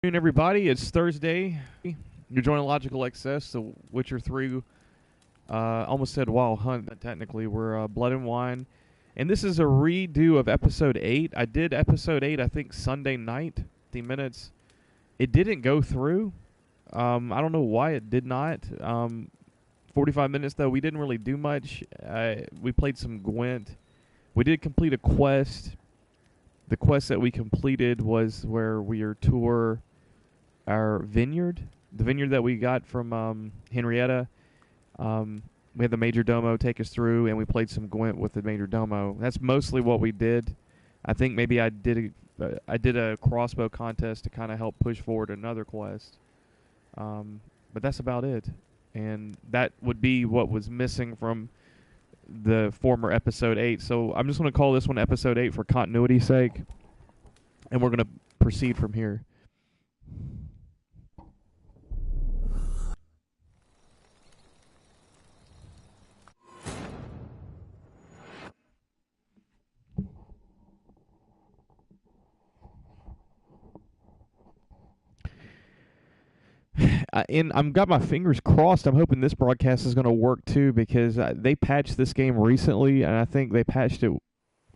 Afternoon, everybody. It's Thursday. You're joining Logical Excess, The Witcher 3. Almost said Wild Hunt, but technically we're Blood and Wine. And this is a redo of Episode 8. I did Episode 8, I think, Sunday night, 50 minutes. It didn't go through. I don't know why it did not. 45 minutes, though, we didn't really do much. We played some Gwent. We did complete a quest. The quest that we completed was where we are tour our vineyard, the vineyard that we got from Henrietta. We had the Major Domo take us through, and we played some Gwent with the Major Domo. That's mostly what we did. I think maybe I did a crossbow contest to kind of help push forward another quest. But that's about it. And that would be what was missing from the former Episode 8. So I'm just going to call this one Episode 8 for continuity's sake. And we're going to proceed from here. I'm got my fingers crossed. I'm hoping this broadcast is going to work too, because they patched this game recently, and I think they patched it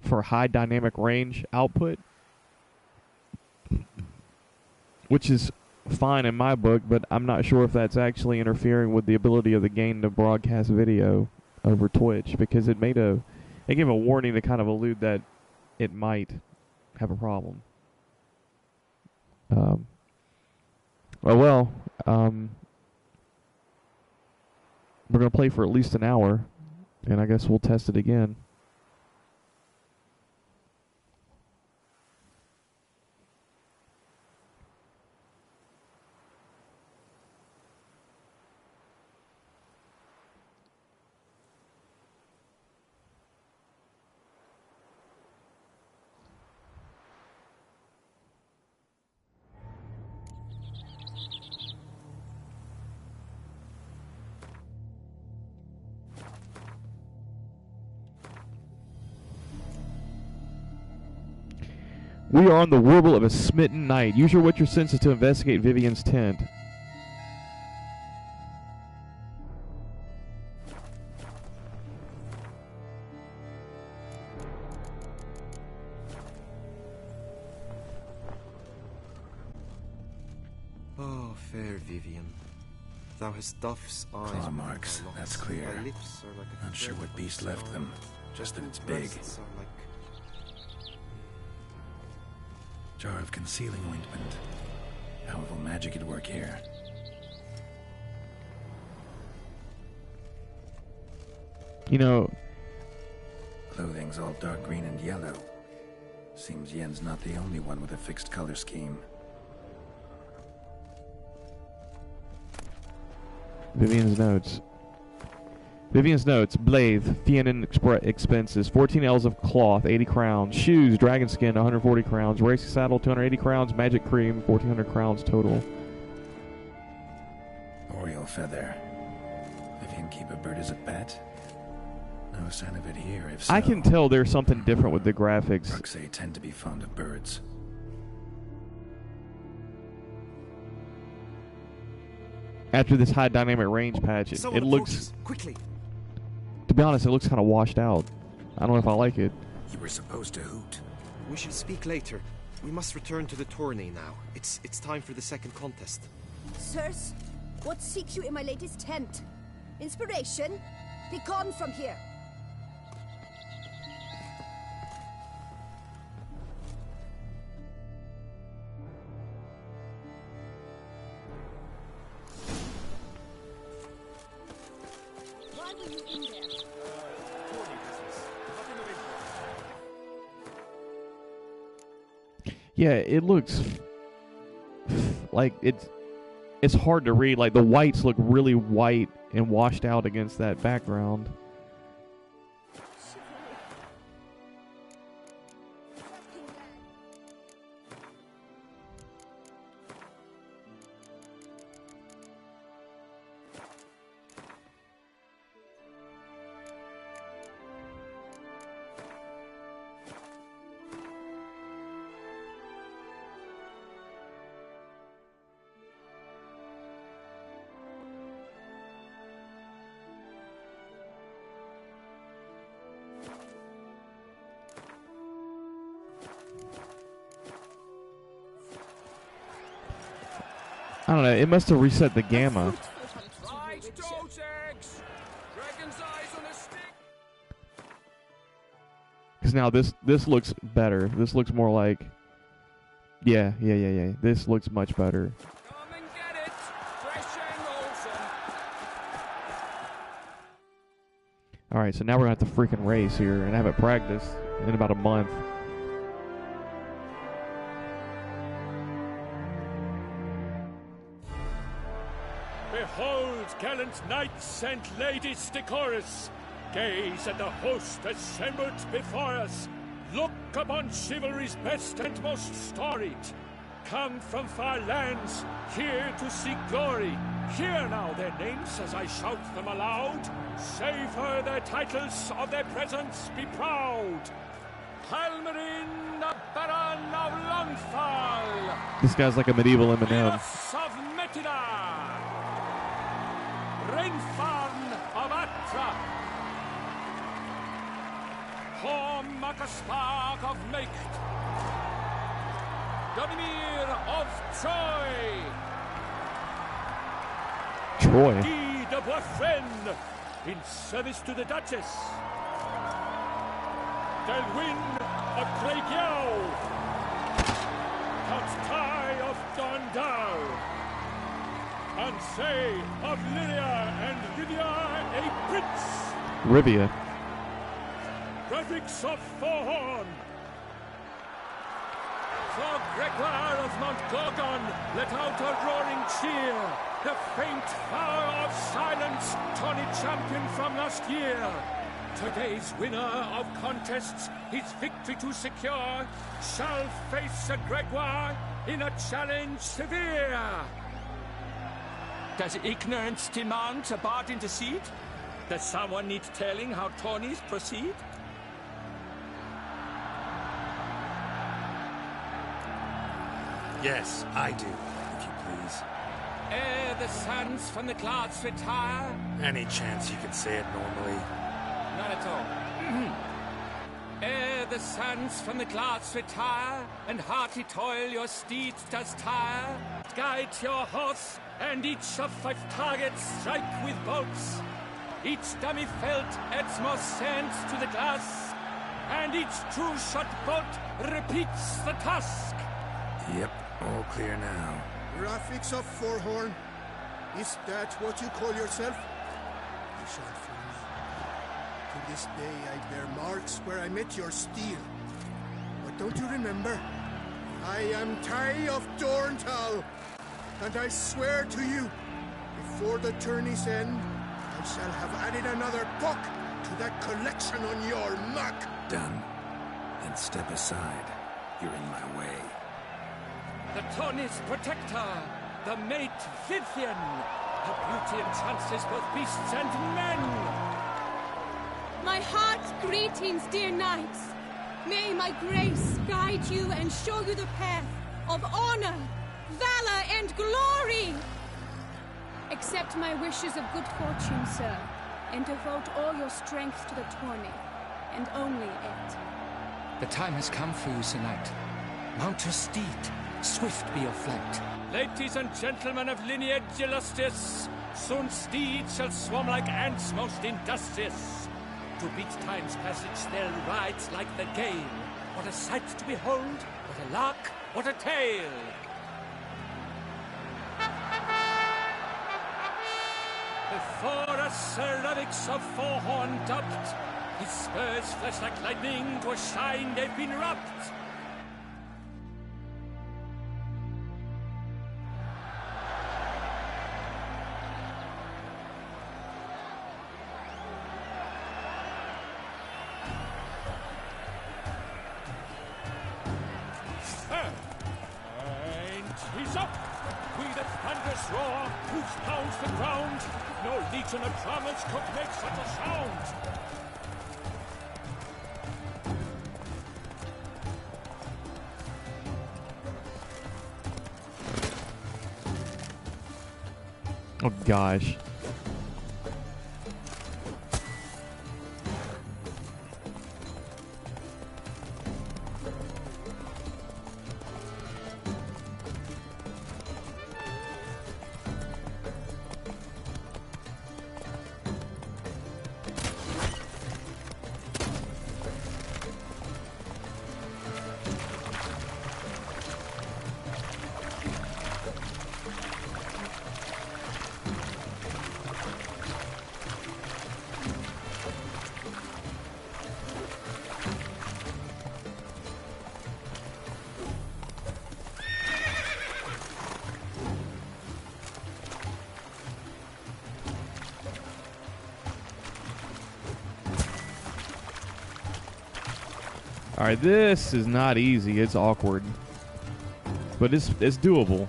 for high dynamic range output, which is fine in my book, but I'm not sure if that's actually interfering with the ability of the game to broadcast video over Twitch, because it gave a warning to kind of allude that it might have a problem. We're going to play for at least an hour, and I guess we'll test it again. We are on the warble of a smitten knight. Use your Witcher senses to investigate Vivian's tent. Oh, fair Vivian. Thou hast dove's eyes. Claw marks, that's clear. Thy lips are like a Not sure thread what of beast left them, just that it's big. breasts are like... Jar of concealing ointment. Powerful magic at work here. You know, Clothing's all dark green and yellow. Seems Yen's not the only one with a fixed color scheme. Vivian's notes. Blathe, Fianan expenses, 14 ells of cloth, 80 crowns. Shoes, dragon skin, 140 crowns. Racing saddle, 280 crowns. Magic cream, 1,400 crowns total. Oriole feather. Vivian keep a bird as a pet? No sign of it here, if so. I can tell there's something different with the graphics. Bruxay tend to be fond of birds. After this high dynamic range patch, it looks... Quickly! To be honest, it looks kind of washed out. I don't know if I like it. You were supposed to hoot. We shall speak later. We must return to the tourney now. It's time for the second contest. Sirs, what seeks you in my lady's tent? Inspiration? Be gone from here! Why were you in there? Yeah, it looks like it's hard to read. Like, the whites look really white and washed out against that background. I don't know. It must have reset the gamma. Right, those eggs. Dragon's eyes on a stick. Because now this looks better. This looks more like... Yeah. This looks much better. Come and get it. Fresh and wholesome. Alright, so now we're going to have to freaking race here and have it practice in about a month. Behold, gallant knights and ladies decorous, gaze at the host assembled before us. Look upon chivalry's best and most storied. Come from far lands, here to seek glory. Hear now their names as I shout them aloud. Savor their titles, of their presence be proud. Halmarin, the Baron of Longfall. This guy's like a medieval Eminem. Miros of Metida. Renfarn of Atra. Horm Makaspark of Maked. Donimir of Troy. Troy. Guy de Boisfren in service to the Duchess. Delwyn of Craigyow. Count Tai of Dondal. Ansay of Lyria and Rivia a prince. Rivia. Graphics of Forhorn. For Gregoire of Mount Gorgon, let out a roaring cheer. The faint flower of silence, Tawny champion from last year. Today's winner of contests, his victory to secure, shall face a Gregoire in a challenge severe. Does ignorance demand a bard intercede? Does someone need telling how tourneys proceed? Yes, I do, if you please. Ere the suns from the clouds retire. Any chance you could say it normally? Not at all. Ere the suns from the clouds retire, and hearty toil your steeds does tire, guide your horse, and each of 5 targets strike with bolts. Each dummy felt adds more sand to the glass, and each true-shot bolt repeats the task. Yep, all clear now. Graphics of Forhorn? Is that what you call yourself? You shall fool me. To this day I bear marks where I met your steel. But don't you remember? I am Tai of Dorntal, and I swear to you, before the tourney's end, I shall have added another book to that collection on your map. Done. Then step aside. You're in my way. The tourney's protector, the mate Vivian. Her beauty entrances both beasts and men. My heart's greetings, dear knights. May my grace guide you and show you the path of honor, valor, and glory. Accept my wishes of good fortune, sir, and devote all your strength to the tourney, and only it. The time has come for you, Sir Knight. Mount your steed. Swift be your flight. Ladies and gentlemen of lineage illustrious, soon steeds shall swarm like ants most industrious. To beat time's passage they'll ride like the gale. What a sight to behold, what a lark, what a tale! Before us Sir Ravix of Forhorn dubbed, his spurs flash like lightning, to a shine they've been rubbed. He's up! With a thunderous roar, hoofs pounds the ground. No legion of drummers could make such a sound. Oh gosh. All right, this is not easy. It's awkward, but it's doable.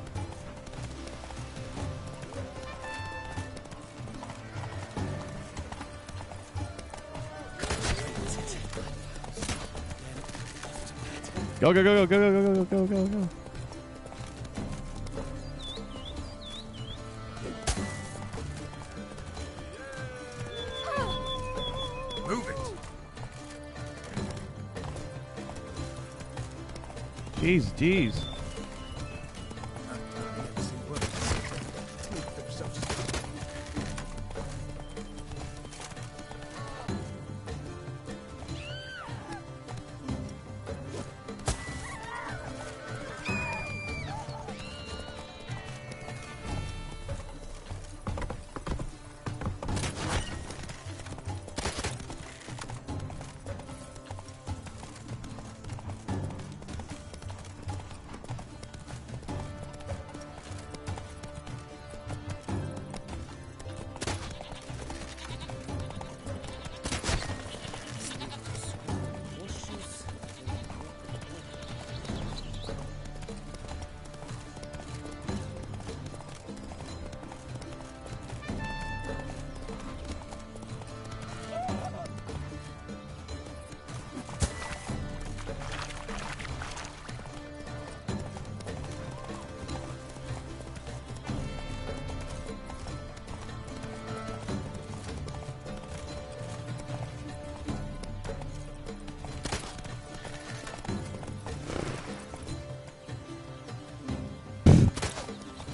Go, go, go, go, go, go, go, go, go, go. Move it. Jeez, jeez.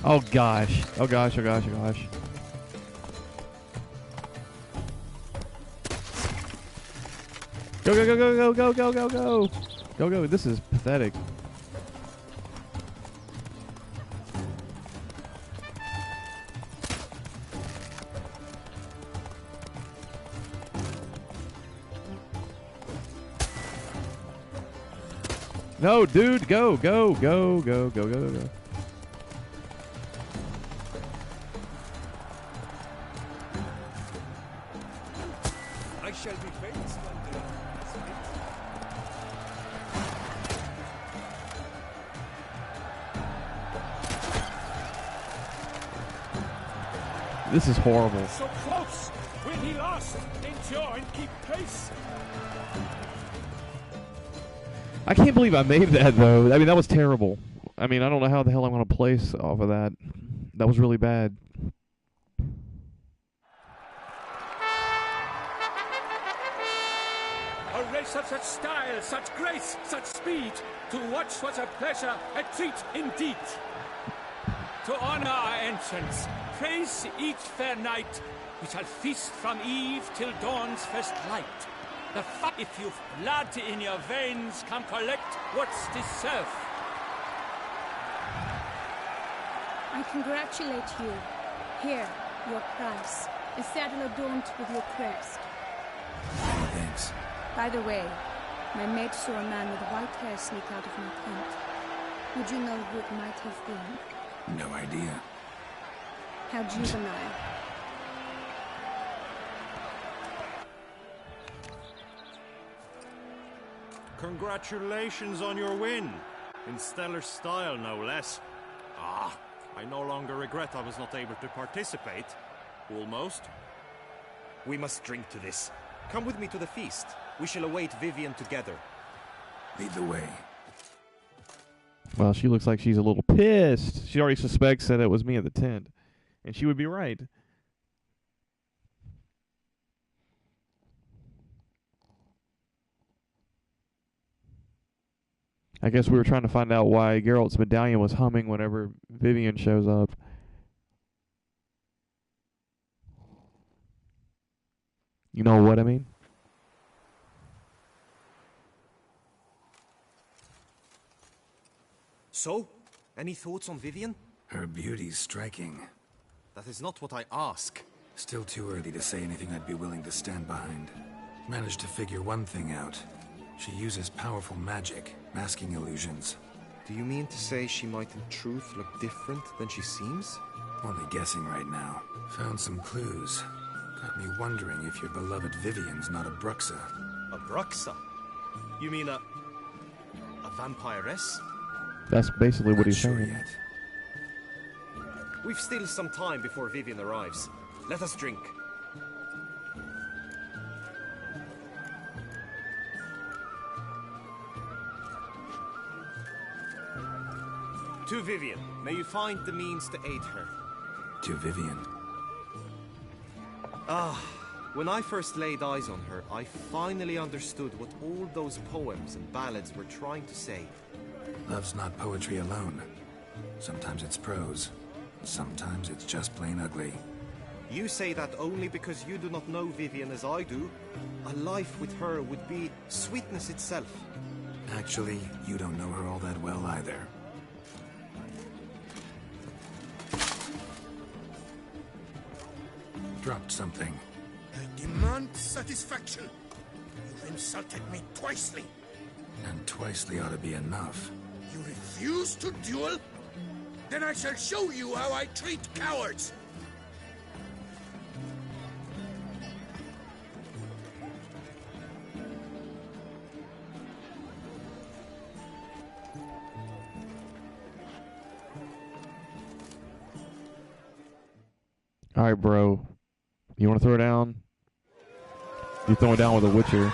Oh gosh. Oh gosh, oh gosh, oh gosh. Go, go, go, go, go, go, go, go, go. Go, go. This is pathetic. No, dude, go, go, go, go, go, go, go. I shall be famous one day. This is horrible. So close! Will he last? Endure and keep pace! I can't believe I made that, though. I mean, that was terrible. I mean, I don't know how the hell I'm going to place off of that. That was really bad. A race of such style, such grace, such speed. To watch was a pleasure, a treat indeed. To honor our entrance, praise each fair night. We shall feast from eve till dawn's first light. If you've blood in your veins, come collect what's deserved. I congratulate you. Here, your prize. A saddle adorned with your crest. Thanks. By the way, my maid saw a man with white hair sneak out of my tent. Would you know who it might have been? No idea. How juvenile. Congratulations on your win. In stellar style, no less. Ah, I no longer regret I was not able to participate. Almost. We must drink to this. Come with me to the feast. We shall await Vivian together. Lead the way. Well, she looks like she's a little pissed. She already suspects that it was me at the tent. And she would be right. I guess we were trying to find out why Geralt's medallion was humming whenever Vivian shows up. You know what I mean? So, any thoughts on Vivian? Her beauty's striking. That is not what I ask. Still too early to say anything I'd be willing to stand behind. Managed to figure one thing out. She uses powerful magic, masking illusions. Do you mean to say she might in truth look different than she seems? Only guessing right now. Found some clues. Got me wondering if your beloved Vivian's not a Bruxa. A Bruxa? You mean a vampiress? That's basically what Not he's sure saying. yet. We've still some time before Vivian arrives. Let us drink. To Vivian, may you find the means to aid her. To Vivian. When I first laid eyes on her, I finally understood what all those poems and ballads were trying to say. Love's not poetry alone. Sometimes it's prose. Sometimes it's just plain ugly. You say that only because you do not know Vivian as I do. A life with her would be sweetness itself. Actually, you don't know her all that well either. Dropped something. I demand satisfaction. You've insulted me twicely. And twicely ought to be enough. You refuse to duel? Then I shall show you how I treat cowards. All right, bro. You want to throw down? You throw it down with a Witcher.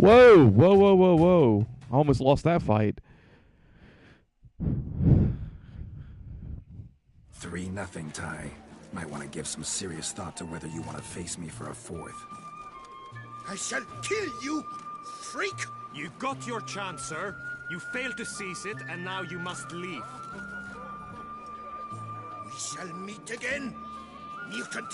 Whoa, whoa, whoa, whoa, whoa. I almost lost that fight. 3-0, Ty. Might want to give some serious thought to whether you want to face me for a fourth. I shall kill you, freak! You got your chance, sir. You failed to seize it, and now you must leave. We shall meet again, mutant!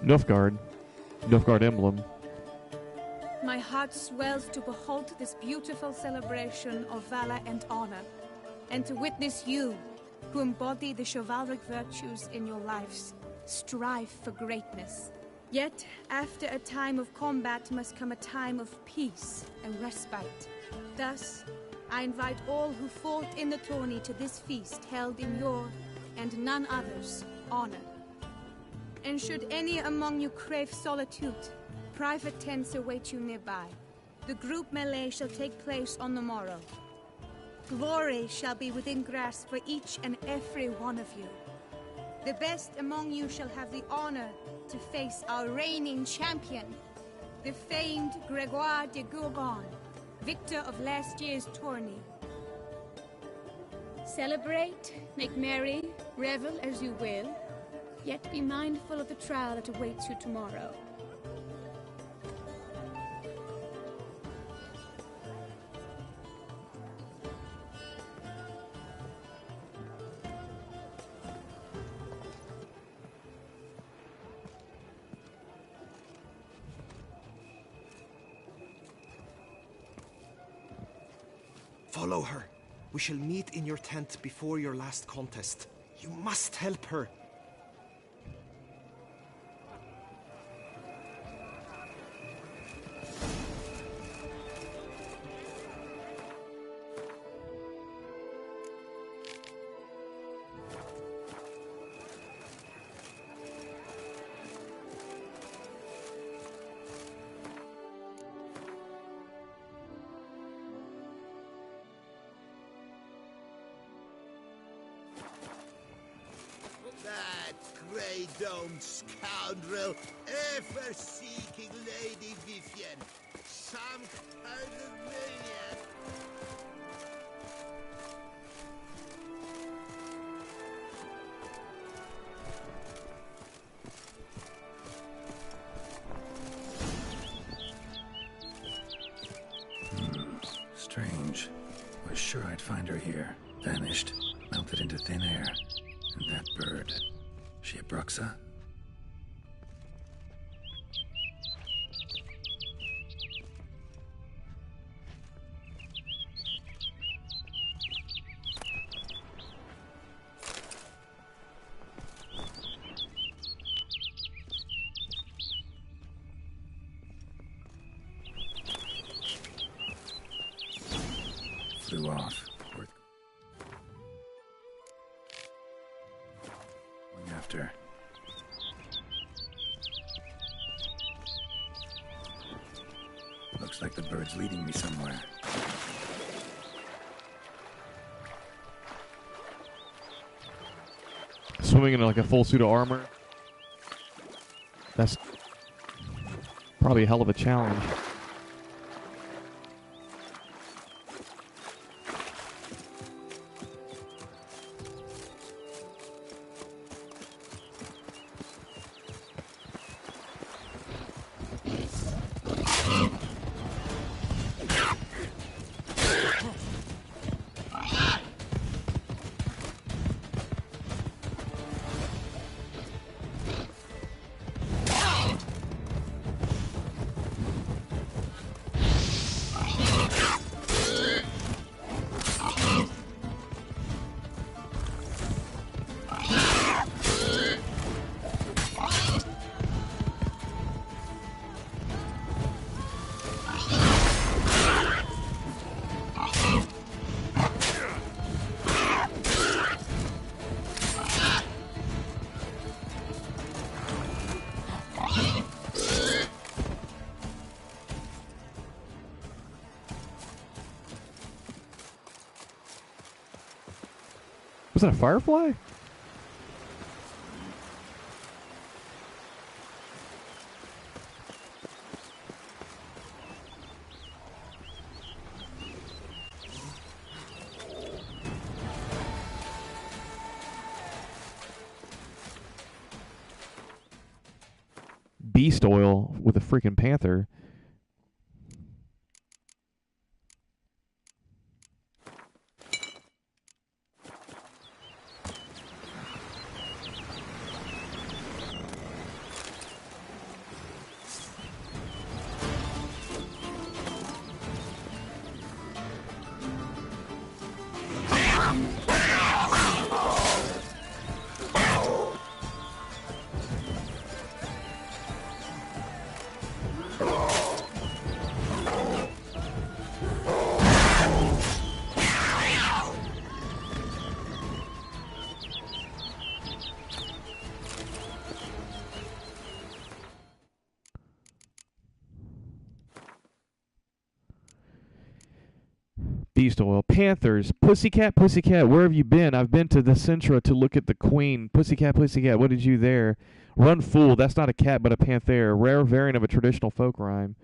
Nilfgaard. Nilfgaard emblem. My heart swells to behold this beautiful celebration of valor and honor, and to witness you, who embody the chivalric virtues in your lives, strive for greatness. Yet, after a time of combat must come a time of peace and respite. Thus, I invite all who fought in the tourney to this feast held in your, and none other's, honor. And should any among you crave solitude, private tents await you nearby. The group melee shall take place on the morrow. Glory shall be within grasp for each and every one of you. The best among you shall have the honor to face our reigning champion, the famed Gregoire de Gourgon, victor of last year's tourney. Celebrate, make merry, revel as you will, yet be mindful of the trial that awaits you tomorrow. Follow her. We shall meet in your tent before your last contest. You must help her. That grey-domed scoundrel, ever seeking Lady Vivienne. Some kind of maniac. Strange. Was sure I'd find her here. Vanished. Melted into thin air. And that bird. She a Bruxa? Flew off. Going after. Looks like the bird's leading me somewhere. Swimming in like a full suit of armor. That's probably a hell of a challenge. Was that a firefly? Beast oil with a freaking panther. Beast oil. Panthers. Pussycat, pussycat, where have you been? I've been to the Centra to look at the queen. Pussycat, pussycat, what did you there? Run, fool. That's not a cat, but a panther. Rare variant of a traditional folk rhyme.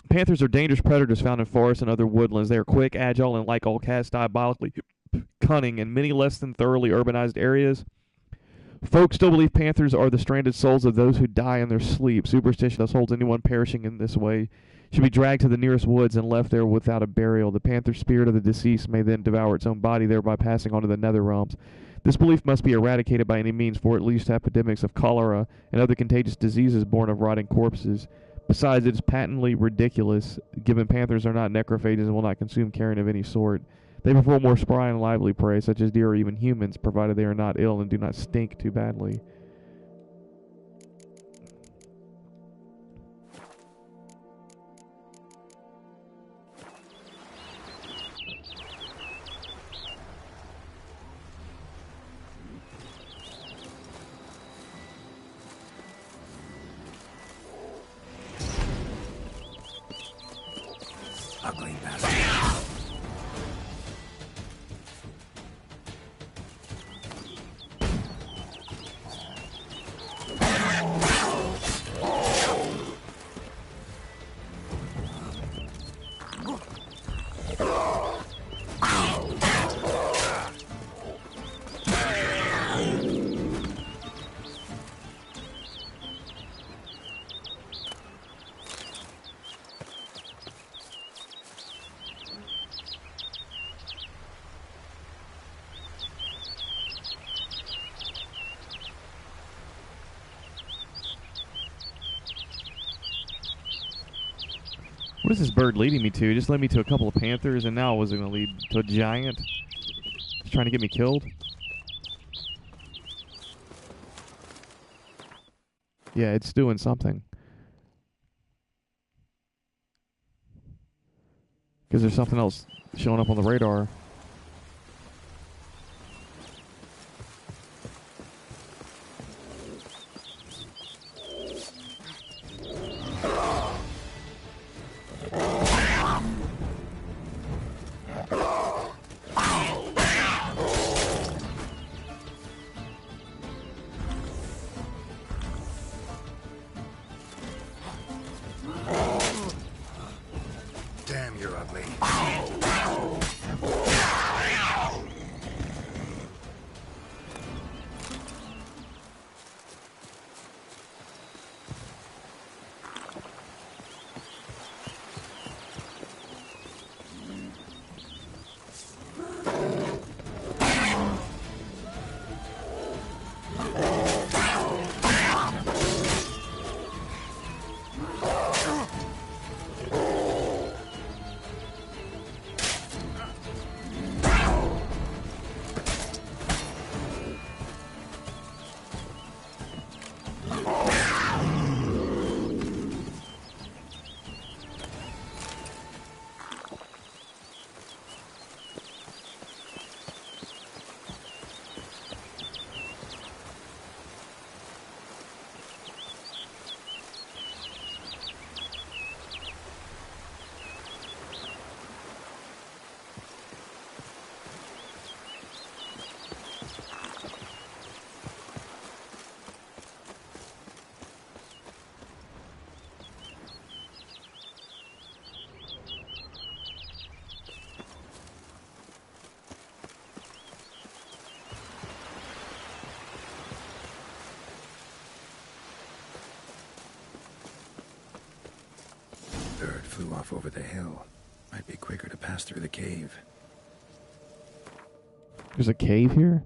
Panthers are dangerous predators found in forests and other woodlands. They are quick, agile, and like all cats, diabolically cunning in many less than thoroughly urbanized areas. Folk still believe panthers are the stranded souls of those who die in their sleep. Superstition thus holds anyone perishing in this way should be dragged to the nearest woods and left there without a burial. The panther spirit of the deceased may then devour its own body, thereby passing on to the nether realms. This belief must be eradicated by any means, for it leads to epidemics of cholera and other contagious diseases born of rotting corpses. Besides, it is patently ridiculous, given panthers are not necrophages and will not consume carrion of any sort. They prefer more spry and lively prey, such as deer or even humans, provided they are not ill and do not stink too badly. Ugly bastard. What is this bird leading me to? It just led me to a couple of panthers, and now was it going to lead to a giant? It's trying to get me killed? Yeah, it's doing something. Because there's something else showing up on the radar. Damn, you're ugly. Bird flew off over the hill. Might be quicker to pass through the cave. There's a cave here?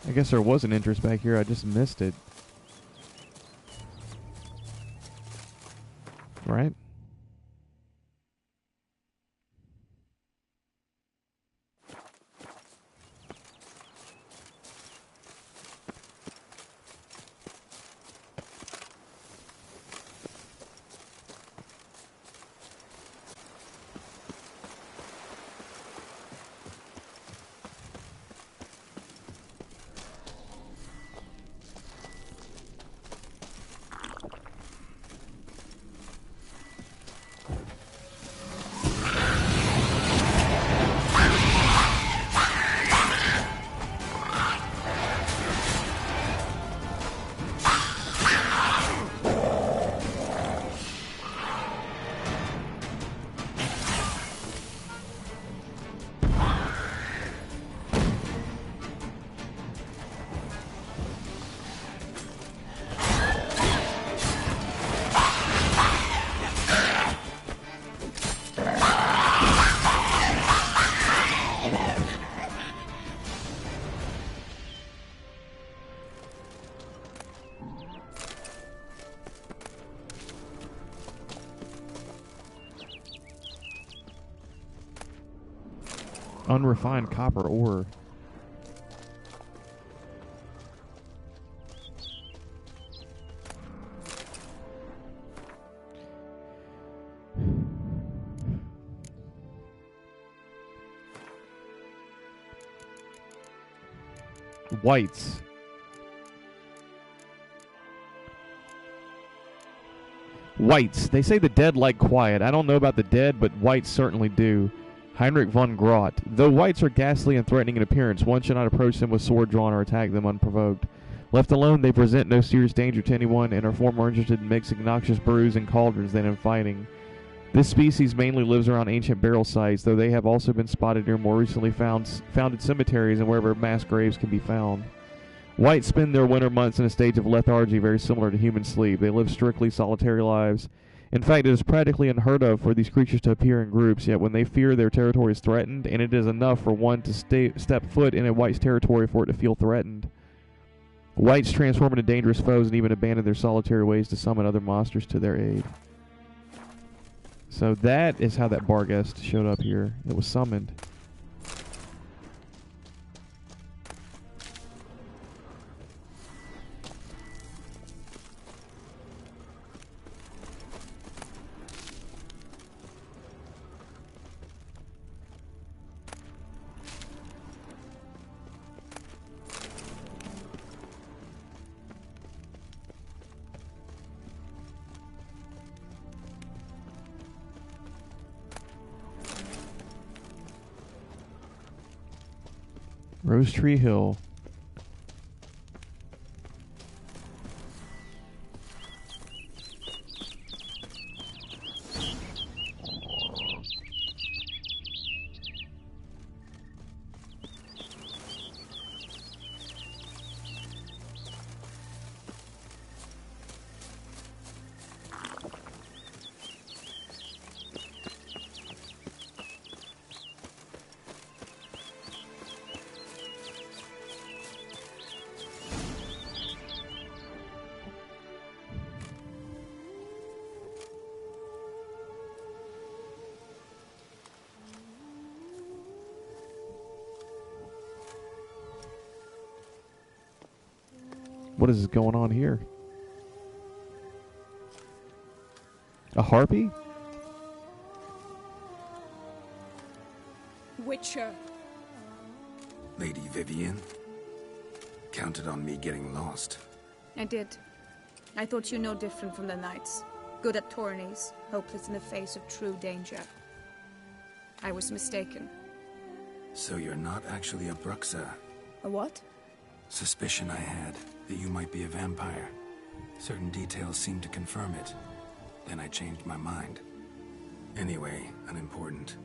I guess there was an entrance back here. I just missed it. Right? Unrefined copper ore. Whites. Whites. They say the dead like quiet. I don't know about the dead, but whites certainly do. Heinrich von Grot. Though whites are ghastly and threatening in appearance, one should not approach them with sword drawn or attack them unprovoked. Left alone, they present no serious danger to anyone and are far more interested in mixing noxious brews and cauldrons than in fighting. This species mainly lives around ancient burial sites, though they have also been spotted near more recently founded cemeteries and wherever mass graves can be found. Whites spend their winter months in a stage of lethargy very similar to human sleep. They live strictly solitary lives. In fact, it is practically unheard of for these creatures to appear in groups, yet when they fear their territory is threatened, and it is enough for one to step foot in a white's territory for it to feel threatened. Whites transform into dangerous foes and even abandon their solitary ways to summon other monsters to their aid. So that is how that Barghest showed up here. It was summoned. Rose Tree Hill. What is going on here? A harpy? Witcher. Lady Vivienne? Counted on me getting lost. I did. I thought you no different from the knights. Good at tourneys, hopeless in the face of true danger. I was mistaken. So you're not actually a Bruxa? A what? Suspicion I had that you might be a vampire. Certain details seemed to confirm it. Then I changed my mind. Anyway, unimportant.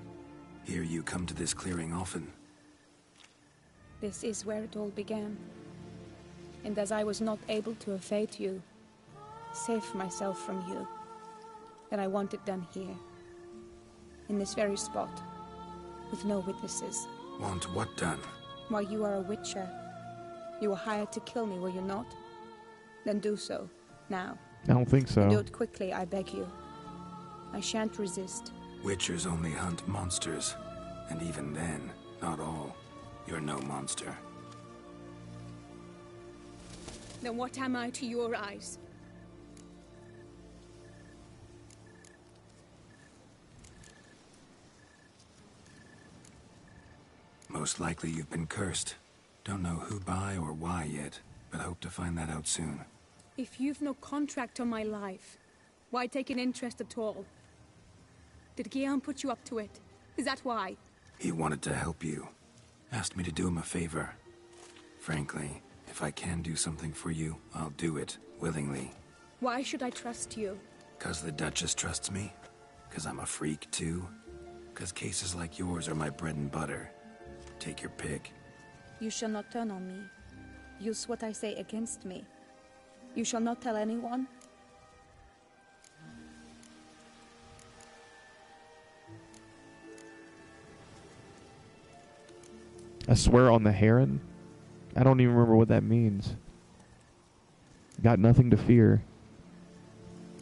Hear you come to this clearing often. This is where it all began. And as I was not able to evade you, save myself from you, then I want it done here. In this very spot. With no witnesses. Want what done? Why, you are a witcher. You were hired to kill me, were you not? Then do so, now. I don't think so. And do it quickly, I beg you. I shan't resist. Witchers only hunt monsters. And even then, not all. You're no monster. Then what am I to your eyes? Most likely you've been cursed. Don't know who by or why yet, but hope to find that out soon. If you've no contract on my life, why take an interest at all? Did Guillaume put you up to it? Is that why? He wanted to help you. Asked me to do him a favor. Frankly, if I can do something for you, I'll do it, willingly. Why should I trust you? 'Cause the Duchess trusts me? 'Cause I'm a freak, too? 'Cause cases like yours are my bread and butter. Take your pick. You shall not turn on me. Use what I say against me. You shall not tell anyone? I swear on the heron? I don't even remember what that means. Got nothing to fear.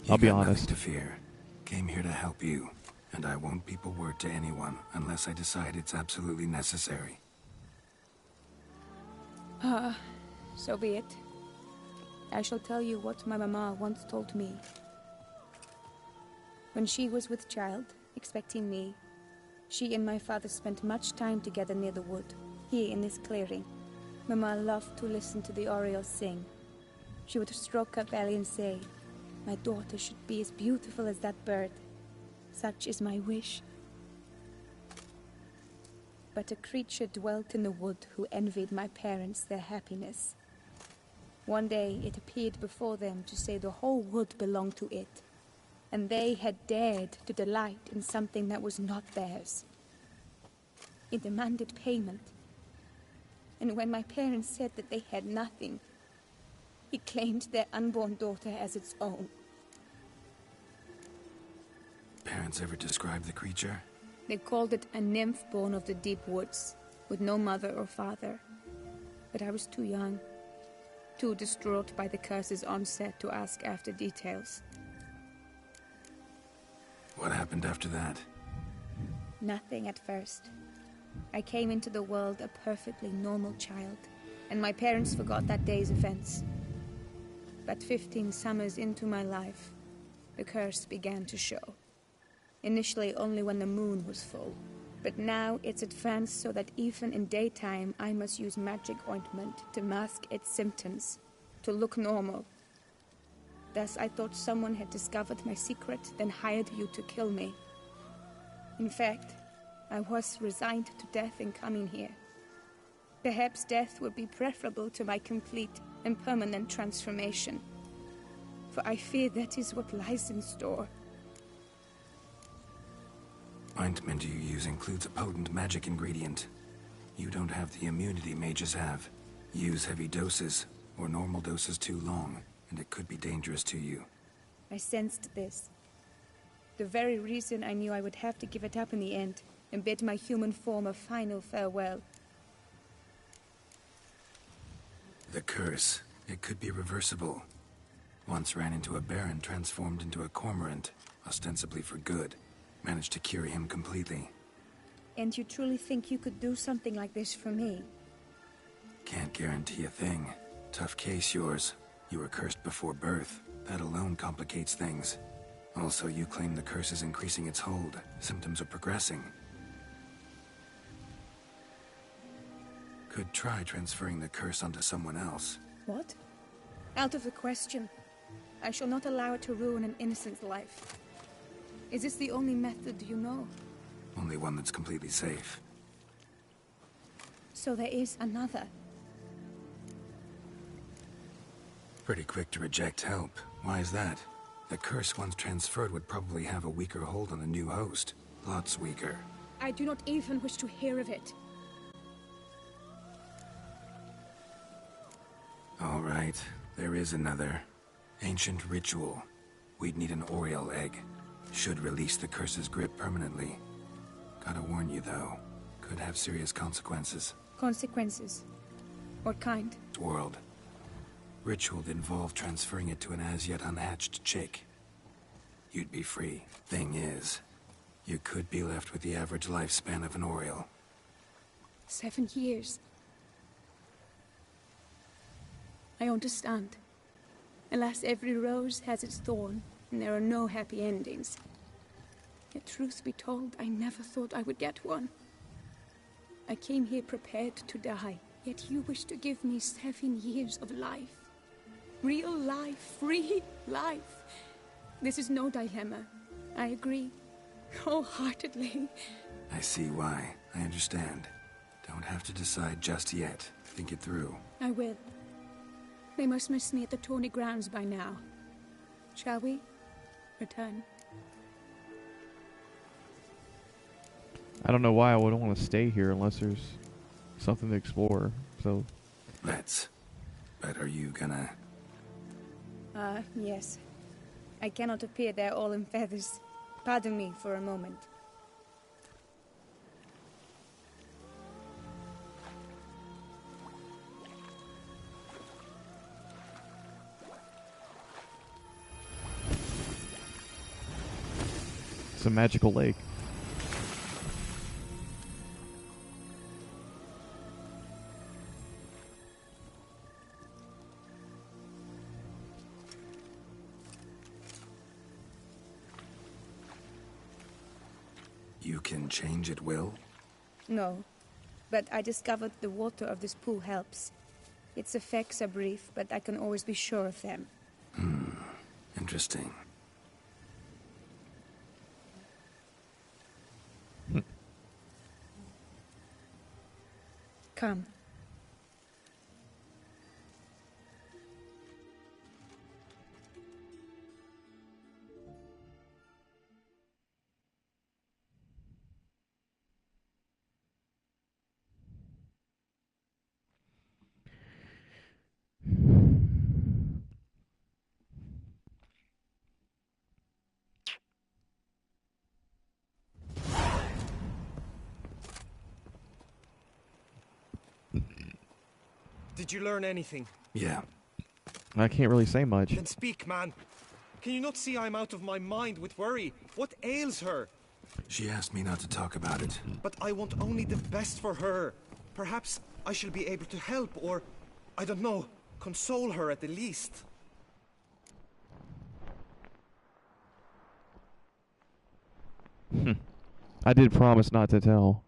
I'll be honest. Nothing to fear. Came here to help you, and I won't peep a word to anyone unless I decide it's absolutely necessary. So be it. I shall tell you what my mama once told me. When she was with child, expecting me, she and my father spent much time together near the wood, here in this clearing. Mama loved to listen to the orioles sing. She would stroke her belly and say, "My daughter should be as beautiful as that bird. Such is my wish." But a creature dwelt in the wood who envied my parents their happiness. One day it appeared before them to say the whole wood belonged to it, and they had dared to delight in something that was not theirs. It demanded payment, and when my parents said that they had nothing, it claimed their unborn daughter as its own. Parents ever describe the creature? They called it a nymph born of the deep woods, with no mother or father. But I was too young, too distraught by the curse's onset to ask after details. What happened after that? Nothing at first. I came into the world a perfectly normal child, and my parents forgot that day's events. But 15 summers into my life, the curse began to show. Initially only when the moon was full, but now it's advanced so that even in daytime I must use magic ointment to mask its symptoms, to look normal. Thus I thought someone had discovered my secret, then hired you to kill me. In fact, I was resigned to death in coming here. Perhaps death would be preferable to my complete and permanent transformation, for I fear that is what lies in store. Ointment you use includes a potent magic ingredient. You don't have the immunity mages have. Use heavy doses, or normal doses too long, and it could be dangerous to you. I sensed this. The very reason I knew I would have to give it up in the end, and bid my human form a final farewell. The curse, it could be reversible. Once ran into a baron transformed into a cormorant, ostensibly for good. Managed to cure him completely. And you truly think you could do something like this for me? Can't guarantee a thing. Tough case, yours. You were cursed before birth. That alone complicates things. Also, you claim the curse is increasing its hold. Symptoms are progressing. Could try transferring the curse onto someone else. What? Out of the question. I shall not allow it to ruin an innocent's life. Is this the only method you know? Only one that's completely safe. So there is another. Pretty quick to reject help. Why is that? The curse once transferred would probably have a weaker hold on the new host. Lots weaker. I do not even wish to hear of it. All right, there is another. Ancient ritual. We'd need an Oriole egg. Should release the curse's grip permanently. Gotta warn you, though. Could have serious consequences. Consequences? What kind? World. Ritual'd involve transferring it to an as-yet unhatched chick. you'd be free. Thing is, you could be left with the average lifespan of an Oriole. 7 years. I understand. Alas, every rose has its thorn, and there are no happy endings. Yet, truth be told, I never thought I would get one. I came here prepared to die, yet you wish to give me 7 years of life. Real life, free life. This is no dilemma. I agree. Wholeheartedly. I see why. I understand. Don't have to decide just yet. Think it through. I will. They must miss me at the tourney grounds by now. Shall we return? I don't know why I would want to stay here unless there's something to explore, so... Let's. But are you gonna... Yes. I cannot appear there all in feathers. Pardon me for a moment. It's a magical lake. You can change at will? No, but I discovered the water of this pool helps. Its effects are brief, but I can always be sure of them. Interesting. Come. Did you learn anything? Yeah. I can't really say much. Then speak, man. Can you not see I'm out of my mind with worry? What ails her? She asked me not to talk about it. But I want only the best for her. Perhaps I shall be able to help, or, I don't know, console her at the least. I did promise not to tell.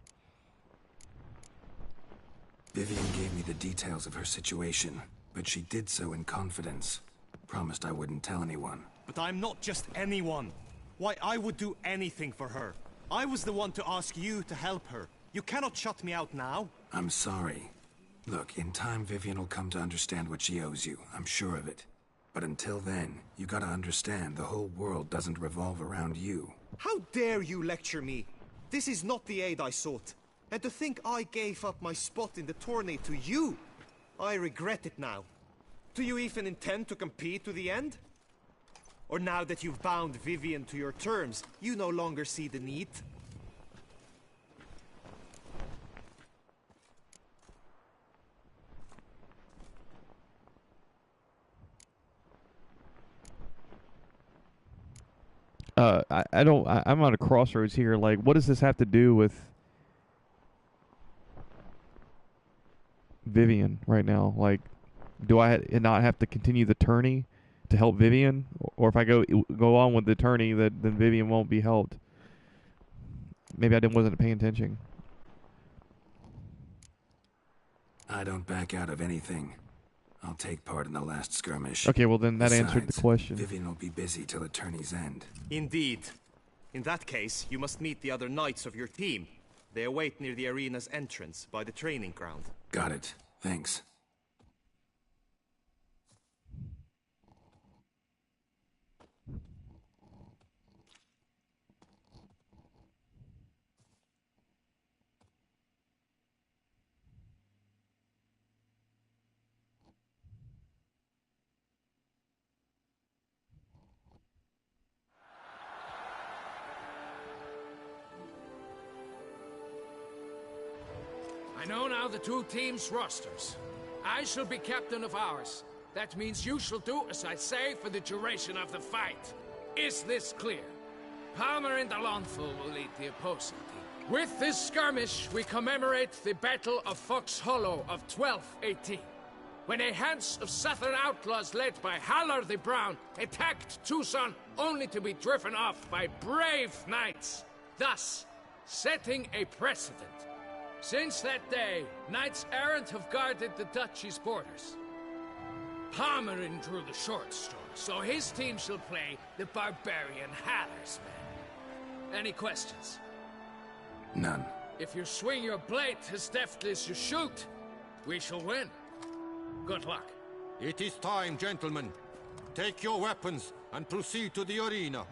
Vivian gave me the details of her situation, but she did so in confidence. Promised I wouldn't tell anyone. But I'm not just anyone. Why, I would do anything for her. I was the one to ask you to help her. You cannot shut me out now. I'm sorry. Look, in time Vivian will come to understand what she owes you. I'm sure of it. But until then, you gotta understand the whole world doesn't revolve around you. How dare you lecture me? This is not the aid I sought. And to think I gave up my spot in the tourney to you, I regret it now. Do you even intend to compete to the end? Or now that you've bound Vivian to your terms, you no longer see the need? I'm on a crossroads here. Like, what does this have to do with Vivian right now? Like, do I not have to continue the tourney to help Vivian? Or if I go on with the tourney, then Vivian won't be helped? Maybe I wasn't paying attention. I don't back out of anything. I'll take part in the last skirmish. Okay, well then that answered the question. Vivian will be busy till the tourney's end. Indeed. In that case, you must meet the other knights of your team. They await near the arena's entrance, by the training ground. Got it. Thanks. I know now the two teams' rosters. I shall be captain of ours. That means you shall do as I say for the duration of the fight. Is this clear? Palmer and Alonso will lead the opposing team. With this skirmish, we commemorate the Battle of Fox Hollow of 1218, when a Hans of Southern outlaws led by Halar the Brown attacked Tucson only to be driven off by brave knights, thus setting a precedent. Since that day, knights errant have guarded the duchy's borders. Palmerin drew the short straw, so his team shall play the barbarian Halar's men. Any questions? None. If you swing your blade as deftly as you shoot, we shall win. Good luck. It is time, gentlemen. Take your weapons and proceed to the arena.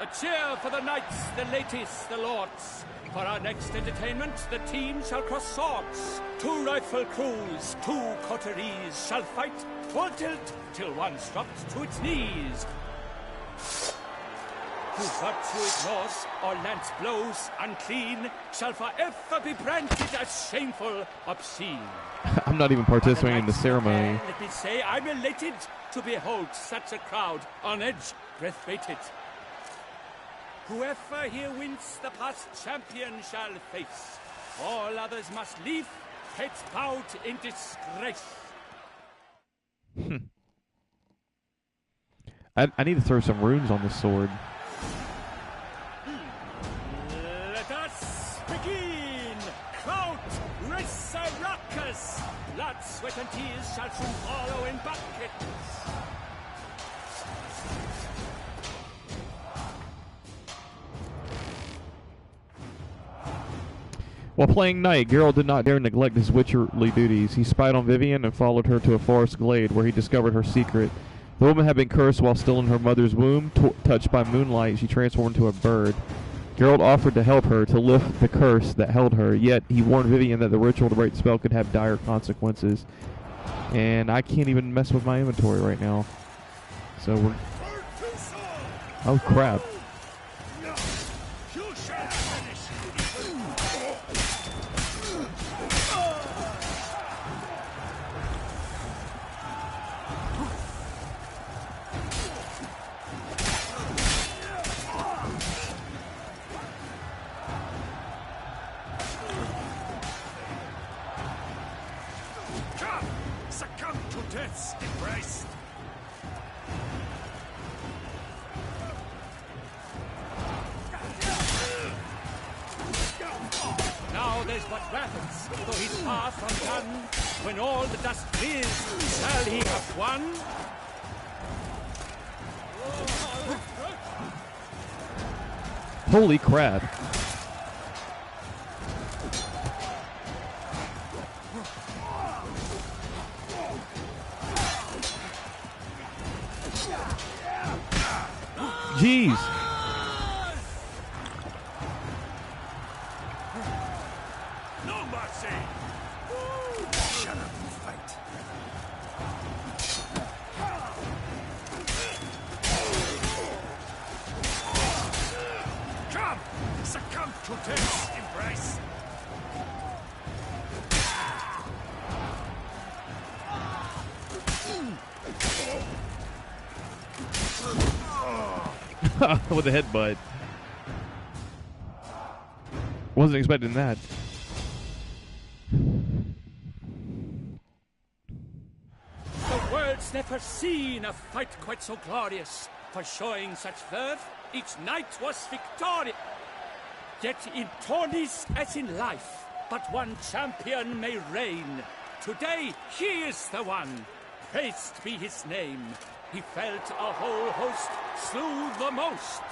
A cheer for the knights, the ladies, the lords. For our next entertainment, the team shall cross swords. 2 rifle crews, 2 coteries shall fight full tilt till one's dropped to its knees. Who virtue ignores or lance blows unclean shall forever be branded as shameful, obscene. I'm not even participating in the ceremony. Let me say, I'm elated to behold such a crowd on edge, breath-baited. Whoever here wins the past champion shall face. All others must leave, heads bowed in disgrace. I need to throw some runes on this sword. Let us begin! Crowd, Resurrecus! Blood, sweat, and tears shall soon follow in buckets. While playing knight, Geralt did not dare neglect his witcherly duties. He spied on Vivienne and followed her to a forest glade where he discovered her secret. The woman had been cursed while still in her mother's womb. Touched by moonlight, she transformed into a bird. Geralt offered to help her to lift the curse that held her, yet he warned Vivienne that the ritual to break the spell could have dire consequences. And I can't even mess with my inventory right now. So we're... Oh, crap. Holy crap. Jeez. No mercy. Shut up and fight. Come, succumb to death's embrace. With a headbutt. Wasn't expecting that. The world's never seen a fight quite so glorious. For showing such verve, each knight was victorious. Yet in tourneys as in life, but one champion may reign. Today he is the one. Praised be his name. He felt a whole host, slew the most.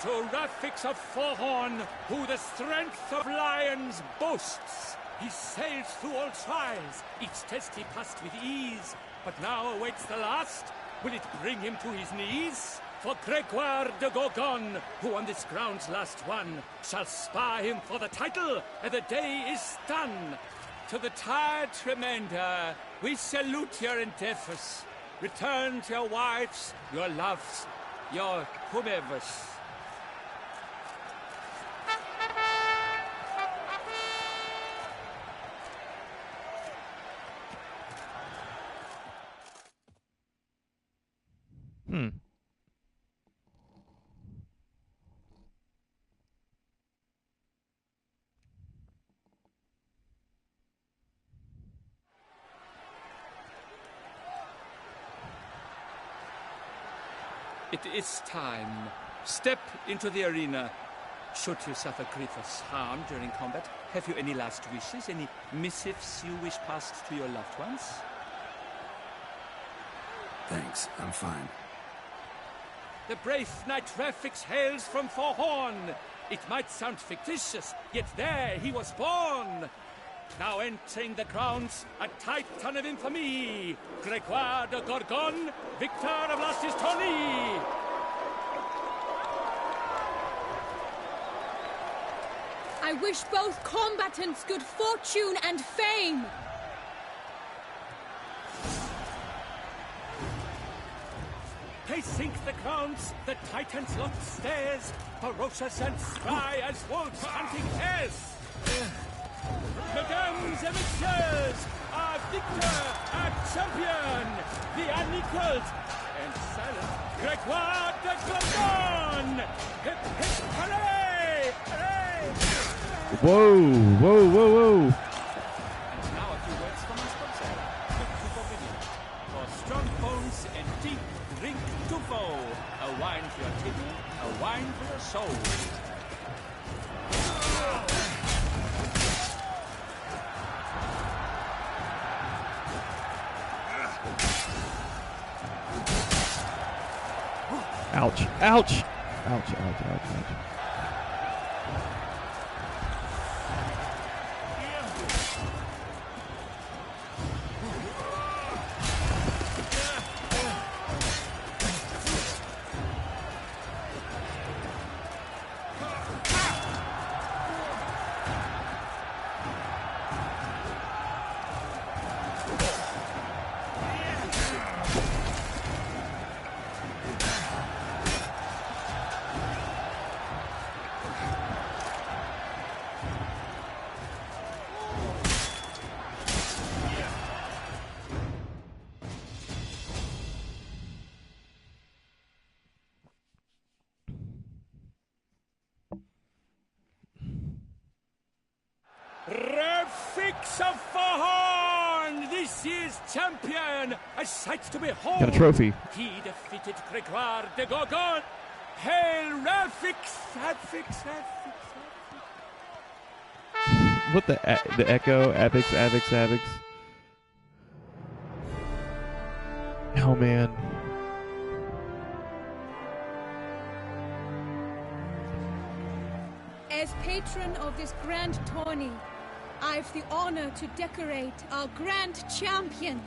To Rafix of Forhorn, who the strength of lions boasts. He sailed through all trials, each test he passed with ease. But now awaits the last. Will it bring him to his knees? For Gregoire de Gorgon, who on this ground's last won, shall spar him for the title, and the day is done. To the tired remainder, we salute your endeavors. Return to your wives, your loves, your whomevers. it is time. Step into the arena. Should you suffer grievous harm during combat, have you any last wishes? Any missives you wish passed to your loved ones? Thanks, I'm fine. The brave knight Ralphix hails from Forhorn. It might sound fictitious, yet there he was born. Now entering the grounds, a titan of infamy, Gregoire de Gorgon, victor of last year's tourney. I wish both combatants good fortune and fame. They sink the grounds, the titans loft stairs, ferocious and spry as wolves hunting hares. Mesdames et messieurs, our victor, our champion, the unequaled and silent Gregoire de Gorgon! Hip hip hooray! Hooray! Whoa, whoa, whoa, whoa. And now a few words from my sponsor, for strong bones and deep drink Tufo. A wine for your table, a wine for your soul. Ouch, ouch, ouch, ouch, ouch, ouch. Ralphix of Forhorn, this year's champion, a sight to behold. Got a trophy. He defeated Gregoire de Gorgon. Hail Ralphix, Ralphix, Ralphix. What the echo? Avix. Oh, man. As patron of this grand tourney, I've the honor to decorate our grand champion.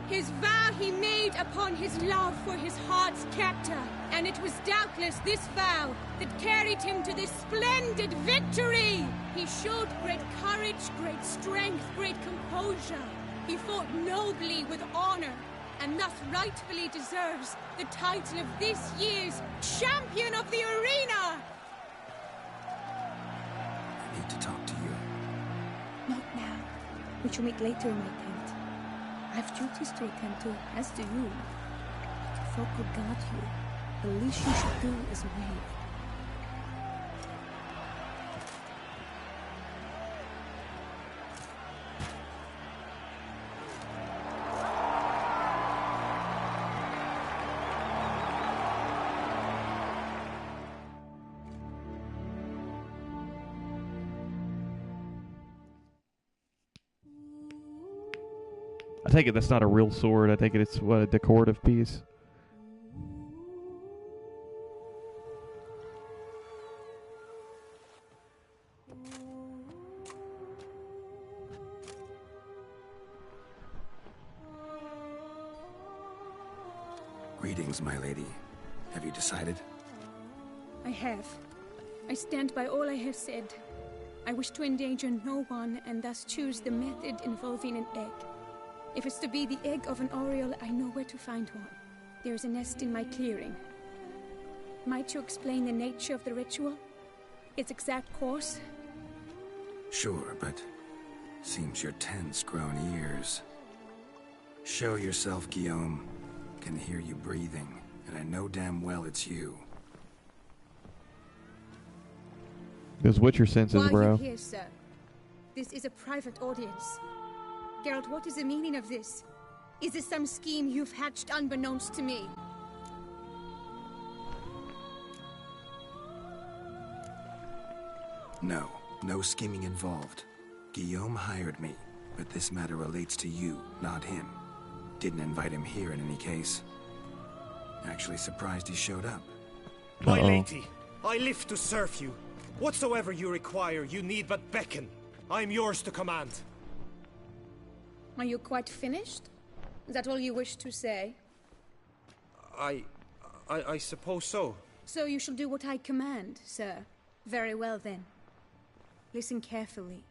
His vow he made upon his love for his heart's captor, and it was doubtless this vow that carried him to this splendid victory. He showed great courage, great strength, great composure. He fought nobly with honor, and thus rightfully deserves the title of this year's Champion of the Arena. I need to talk to you. Not now. We shall meet later in my tent. I have duties to attend to, as do you. If folk will guard you, the least you should do is wait. I take it that's not a real sword. I take it it's what, a decorative piece. Greetings, my lady. Have you decided? I have. I stand by all I have said. I wish to endanger no one, and thus choose the method involving an egg. If it's to be the egg of an oriole, I know where to find one. There is a nest in my clearing. Might you explain the nature of the ritual? Its exact course? Sure, but seems your tense grown ears. Show yourself, Guillaume. Can hear you breathing, and I know damn well it's you. Those Witcher senses, Why bro. are you here, sir? This is a private audience. Geralt, what is the meaning of this? Is this some scheme you've hatched unbeknownst to me? No, no scheming involved. Guillaume hired me, but this matter relates to you, not him. Didn't invite him here in any case. Actually surprised he showed up. My lady, I live to serve you. Whatsoever you require, you need but beckon. I am yours to command. Are you quite finished? Is that all you wish to say? I suppose so. So you shall do what I command, sir. Very well then. Listen carefully.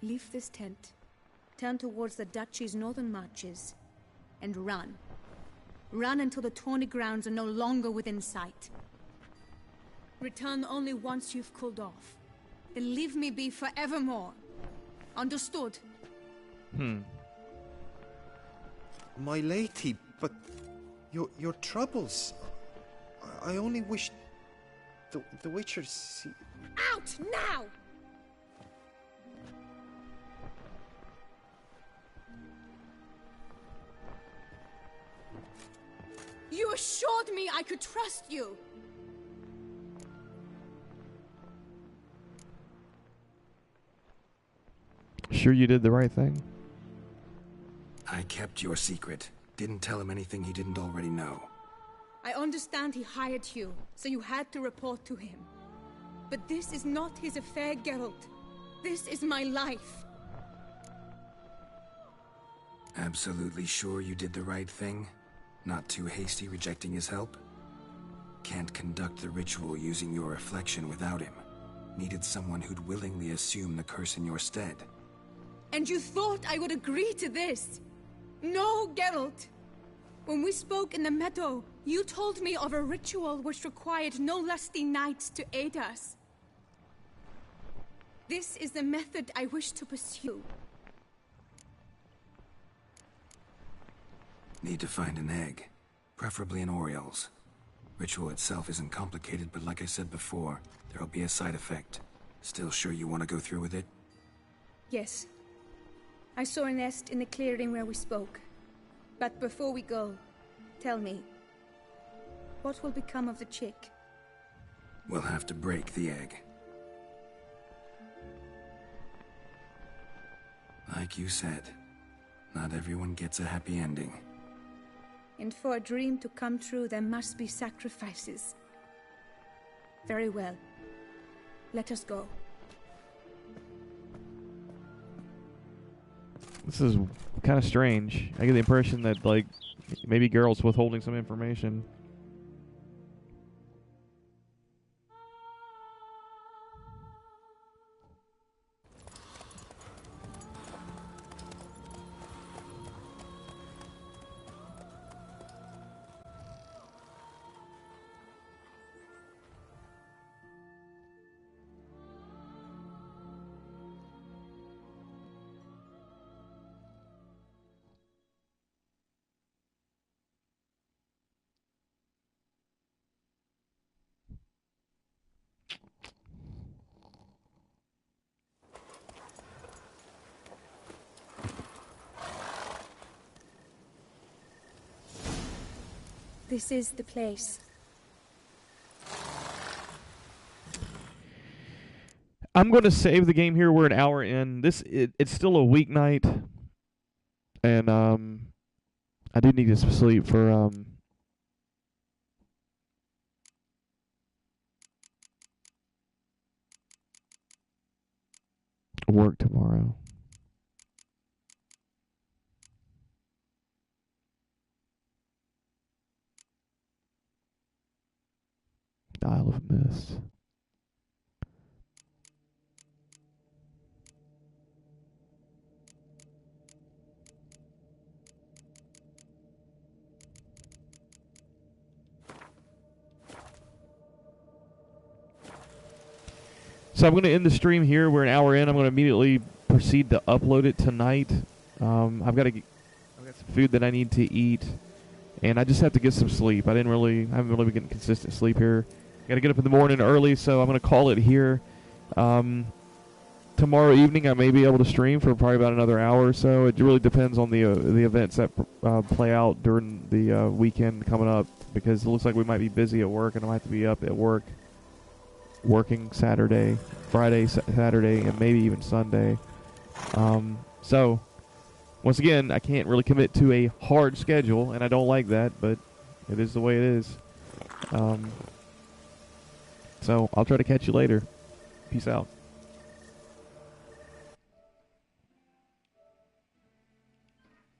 Leave this tent, turn towards the Duchy's northern marches, and run. Run until the Tawny grounds are no longer within sight. Return only once you've cooled off. Then leave me be forevermore. Understood? My lady, but your troubles. I only wish the Witcher see. Out now! You assured me I could trust you. Sure you did the right thing? I kept your secret. Didn't tell him anything he didn't already know. I understand he hired you, so you had to report to him. But this is not his affair, Geralt. This is my life. Absolutely sure you did the right thing? Not too hasty rejecting his help? Can't conduct the ritual using your reflection without him. Needed someone who'd willingly assume the curse in your stead. And you thought I would agree to this? No, Geralt. When we spoke in the meadow, you told me of a ritual which required no lusty knights to aid us. This is the method I wish to pursue. Need to find an egg, preferably an Oriole's. Ritual itself isn't complicated, but like I said before, there'll be a side effect. Still sure you want to go through with it? Yes. I saw a nest in the clearing where we spoke. But before we go, tell me, what will become of the chick? We'll have to break the egg. Like you said, not everyone gets a happy ending. And for a dream to come true, there must be sacrifices. Very well. Let us go. This is kind of strange. I get the impression that, like, maybe Geralt's withholding some information. This is the place. I'm going to save the game here. We're an hour in. It's still a weeknight, and I do need to sleep for work tomorrow. Isle of Mist. So I'm going to end the stream here. We're an hour in. I'm going to immediately proceed to upload it tonight. I've got some food that I need to eat, and I just have to get some sleep. I haven't really been getting consistent sleep here. Got to get up in the morning early, so I'm going to call it here. Tomorrow evening, I may be able to stream for probably about another hour or so. It really depends on the events that play out during the weekend coming up, because it looks like we might be busy at work, and I might have to be up at work working Saturday, Friday, Saturday, and maybe even Sunday. So, once again, I can't really commit to a hard schedule, and I don't like that, but it is the way it is. So, I'll try to catch you later. Peace out.